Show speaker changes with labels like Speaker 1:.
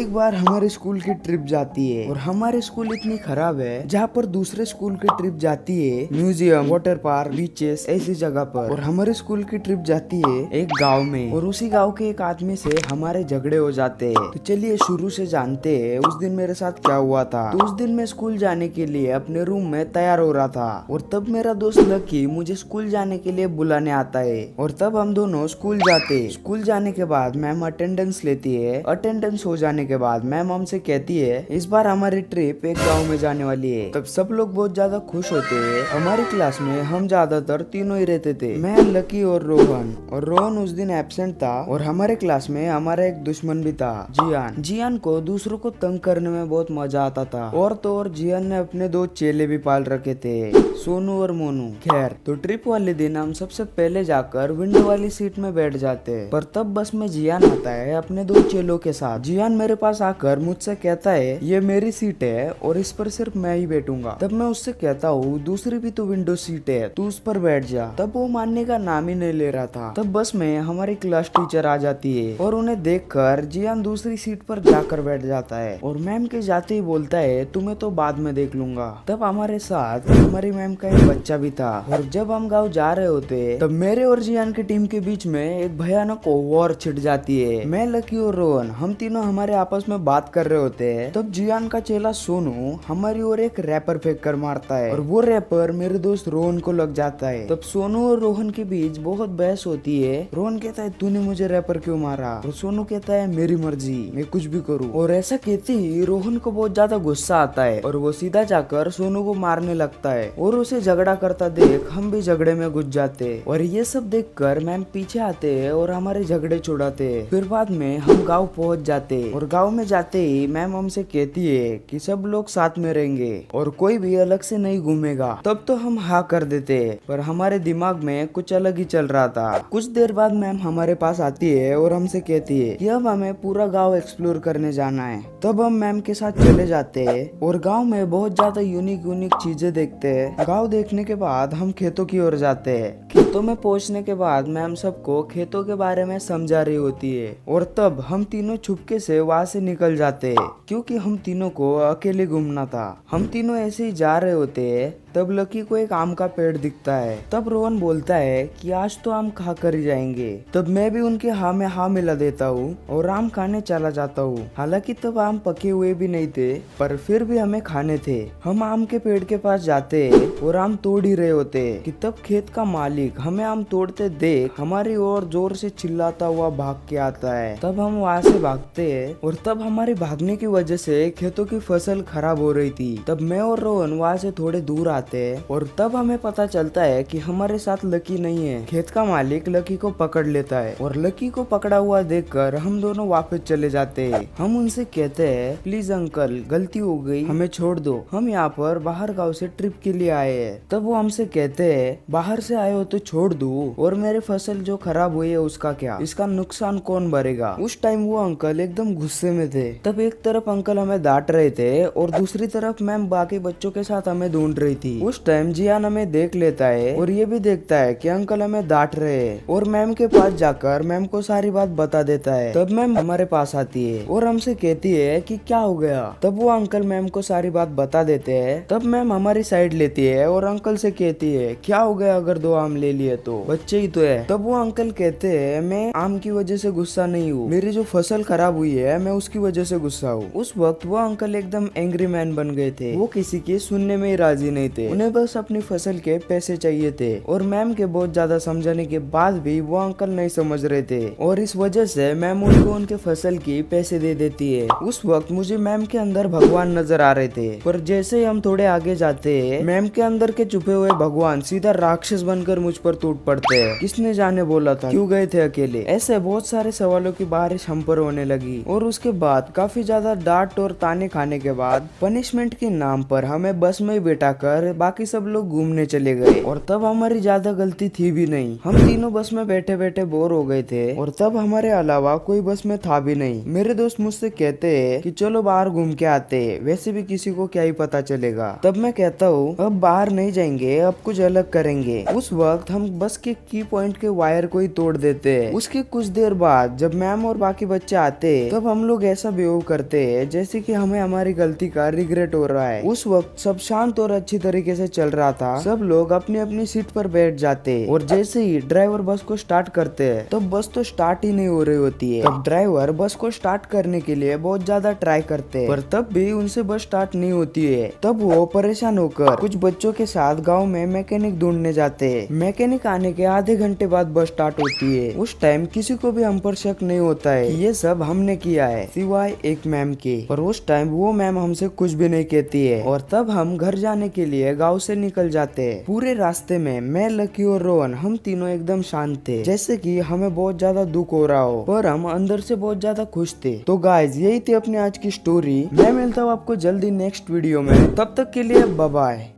Speaker 1: एक बार हमारे स्कूल की ट्रिप जाती है और हमारे स्कूल इतनी खराब है जहाँ पर दूसरे स्कूल की ट्रिप जाती है म्यूजियम, वाटर पार्क, बीचेस ऐसी जगह पर, और हमारे स्कूल की ट्रिप जाती है एक गांव में और उसी गांव के एक आदमी से हमारे झगड़े हो जाते हैं। तो चलिए शुरू से जानते हैं उस दिन मेरे साथ क्या हुआ था। तो उस दिन मैं स्कूल जाने के लिए अपने रूम में तैयार हो रहा था और तब मेरा दोस्त लकी मुझे स्कूल जाने के लिए बुलाने आता है और तब हम दोनों स्कूल जाते। स्कूल जाने के बाद मैम अटेंडेंस लेती है। अटेंडेंस हो जाने के बाद मैम हमसे कहती है इस बार हमारी ट्रिप एक गांव में जाने वाली है। तब सब लोग बहुत ज्यादा खुश होते हैं। हमारी क्लास में हम ज्यादातर तीनों ही रहते थे, मैं, लकी और रोहन उस दिन एब्सेंट था। और हमारे क्लास में हमारा एक दुश्मन भी था, जियान को दूसरों को तंग करने में बहुत मजा आता था। और तो और जियान ने अपने दो चेले भी पाल रखे थे, सोनू और मोनू। खैर, तो ट्रिप वाले दिन हम सबसे पहले जाकर विंडो वाली सीट में बैठ जाते हैं। पर तब बस में जियान आता है अपने दो चेलों के साथ। जियान मेरे पास आकर मुझसे कहता है ये मेरी सीट है और इस पर सिर्फ मैं ही बैठूंगा। तब मैं उससे कहता हूँ दूसरी भी तो विंडो सीट है, तू उस पर बैठ जा। तब वो मानने का नाम ही नहीं ले रहा था। तब बस में हमारी क्लास टीचर आ जाती है और उन्हें देखकर जियान दूसरी सीट पर जाकर बैठ जाता है और मैम के जाते ही बोलता है तुम्हें तो बाद में देख लूंगा। तब हमारे साथ हमारी मैम का एक बच्चा भी था और जब हम गाँव जा रहे होते तब मेरे और जियान की टीम के बीच में एक भयानक वॉर छिड़ जाती है। मैं, लकी और रोहन हम तीनों हमारे आपस में बात कर रहे होते हैं। तब जियान का चेला सोनू हमारी ओर एक रैपर फेंक कर मारता है और वो रैपर मेरे दोस्त रोहन को लग जाता है। तब सोनू और रोहन के बीच बहुत बहस होती है। रोहन कहता है तूने मुझे रैपर क्यों मारा, और सोनू कहता है मेरी मर्जी, मैं कुछ भी करूँ। और ऐसा कहते ही रोहन को बहुत ज्यादा गुस्सा आता है और वो सीधा जाकर सोनू को मारने लगता है और उसे झगड़ा करता देख हम भी झगड़े में घुस जाते। और ये सब देख कर मैम पीछे आते हैं और हमारे झगड़े छुड़ाते। फिर बाद में हम गाँव पहुँच जाते और गाँव में जाते ही मैम हमसे कहती है कि सब लोग साथ में रहेंगे और कोई भी अलग से नहीं घूमेगा। तब तो हम हाँ कर देते, पर हमारे दिमाग में कुछ अलग ही चल रहा था। कुछ देर बाद मैम हमारे पास आती है और हमसे कहती है कि अब हमें पूरा गांव एक्सप्लोर करने जाना है। तब हम मैम के साथ चले जाते हैं और गांव में बहुत ज्यादा यूनिक चीजें देखते हैं। गांव देखने के बाद हम खेतों की ओर जाते हैं। खेतों में पहुंचने के बाद मैम सबको खेतों के बारे में समझा रही होती है और तब हम तीनों छुपके से वहाँ से निकल जाते हैं क्योंकि हम तीनों को अकेले घूमना था। हम तीनों ऐसे ही जा रहे होते हैं। तब लकी को एक आम का पेड़ दिखता है। तब रोहन बोलता है कि आज तो आम खा कर ही जाएंगे। तब मैं भी उनके हाँ में हाँ मिला देता हूँ और आम खाने चला जाता हूँ। हालांकि तब आम पके हुए भी नहीं थे, पर फिर भी हमें खाने थे। हम आम के पेड़ के पास जाते हैं और आम तोड़ ही रहे होते हैं कि तब खेत का मालिक हमें आम तोड़ते देख हमारी ओर जोर से चिल्लाता हुआ भाग के आता है। तब हम वहाँ से भागते हैं और तब हमारे भागने की वजह से खेतों की फसल खराब हो रही थी। तब मैं और रोहन वहाँ से थोड़े दूर आते हैं और तब हमें पता चलता है कि हमारे साथ लकी नहीं है। खेत का मालिक लकी को पकड़ लेता है और लकी को पकड़ा हुआ देखकर हम दोनों वापस चले जाते हैं। हम उनसे कहते हैं प्लीज अंकल, गलती हो गई, हमें छोड़ दो, हम यहाँ पर बाहर गाँव से ट्रिप के लिए आए हैं। तब वो हमसे कहते हैं बाहर से आए हो तो छोड़ दो, और मेरे फसल जो खराब हुई है उसका क्या, इसका नुकसान कौन भरेगा। उस टाइम वो अंकल एकदम गुस्से में थे। तब एक तरफ अंकल हमें डांट रहे थे और दूसरी तरफ मैम बाकी बच्चों के साथ हमें ढूंढ रही थी। उस टाइम जियान हमें देख लेता है और ये भी देखता है कि अंकल हमें डांट रहे हैं और मैम के पास जाकर मैम को सारी बात बता देता है। तब मैम हमारे पास आती है और हमसे कहती है कि क्या हो गया। तब वो अंकल मैम को सारी बात बता देते हैं। तब मैम हमारी साइड लेती है और अंकल से कहती है क्या हो गया अगर दो आम ले लिए तो, बच्चे ही तो है। तब वो अंकल कहते हैं मैं आम की वजह से गुस्सा नहीं हूँ, मेरी जो फसल खराब हुई है मैं उसकी वजह से गुस्सा हूँ। उस वक्त वो अंकल एकदम एंग्री मैन बन गए थे। वो किसी के सुनने में ही राजी नहीं थे, उन्हें बस अपनी फसल के पैसे चाहिए थे। और मैम के बहुत ज्यादा समझाने के बाद भी वो अंकल नहीं समझ रहे थे और इस वजह से मैम उनको उनके फसल की पैसे दे देती है। उस वक्त मुझे मैम के अंदर भगवान नजर आ रहे थे, पर जैसे ही हम थोड़े आगे जाते हैं मैम के अंदर के छुपे हुए भगवान सीधा राक्षस बनकर मुझ पर टूट पड़ते हैं। किसने जाने बोला था, क्यों गए थे अकेले, ऐसे बहुत सारे सवालों की बारिश हम पर होने लगी। और उसके बाद काफी ज्यादा डांट और ताने खाने के बाद पनिशमेंट के नाम पर हमें बस में बिठाकर और बाकी सब लोग घूमने चले गए। और तब हमारी ज्यादा गलती थी भी नहीं, हम तीनों बस में बैठे बैठे बोर हो गए थे और तब हमारे अलावा कोई बस में था भी नहीं। मेरे दोस्त मुझसे कहते हैं कि चलो बाहर घूम के आते, वैसे भी किसी को क्या ही पता चलेगा। तब मैं कहता हूँ अब बाहर नहीं जाएंगे, अब कुछ अलग करेंगे। उस वक्त हम बस के की पॉइंट के वायर को ही तोड़ देते हैं। उसके कुछ देर बाद जब मैम और बाकी बच्चे आते तब हम लोग ऐसा बिहेव करते हैं जैसे कि हमें हमारी गलती का रिग्रेट हो रहा है। उस वक्त सब शांत और अच्छी तरीके से चल रहा था, सब लोग अपनी अपनी सीट पर बैठ जाते और जैसे ही ड्राइवर बस को स्टार्ट करते हैं तब बस तो स्टार्ट ही नहीं हो रही होती है। तब ड्राइवर बस को स्टार्ट करने के लिए बहुत ज्यादा ट्राई करते हैं पर तब भी उनसे बस स्टार्ट नहीं होती है। तब वो परेशान होकर कुछ बच्चों के साथ गांव में मैकेनिक ढूंढने जाते हैं। मैकेनिक आने के आधे घंटे बाद बस स्टार्ट होती है। उस टाइम किसी को भी हम पर शक नहीं होता है कि ये सब हमने किया है सिवाय एक मैम के। पर उस टाइम वो मैम हमसे कुछ भी नहीं कहती है और तब हम घर जाने के लिए गाँव से निकल जाते हैं। पूरे रास्ते में मैं, लकी और रोहन हम तीनों एकदम शांत थे, जैसे कि हमें बहुत ज्यादा दुख हो रहा हो, पर हम अंदर से बहुत ज्यादा खुश थे। तो गाइज यही थी अपनी आज की स्टोरी। मैं मिलता हूँ आपको जल्दी नेक्स्ट वीडियो में, तब तक के लिए बाय बाय।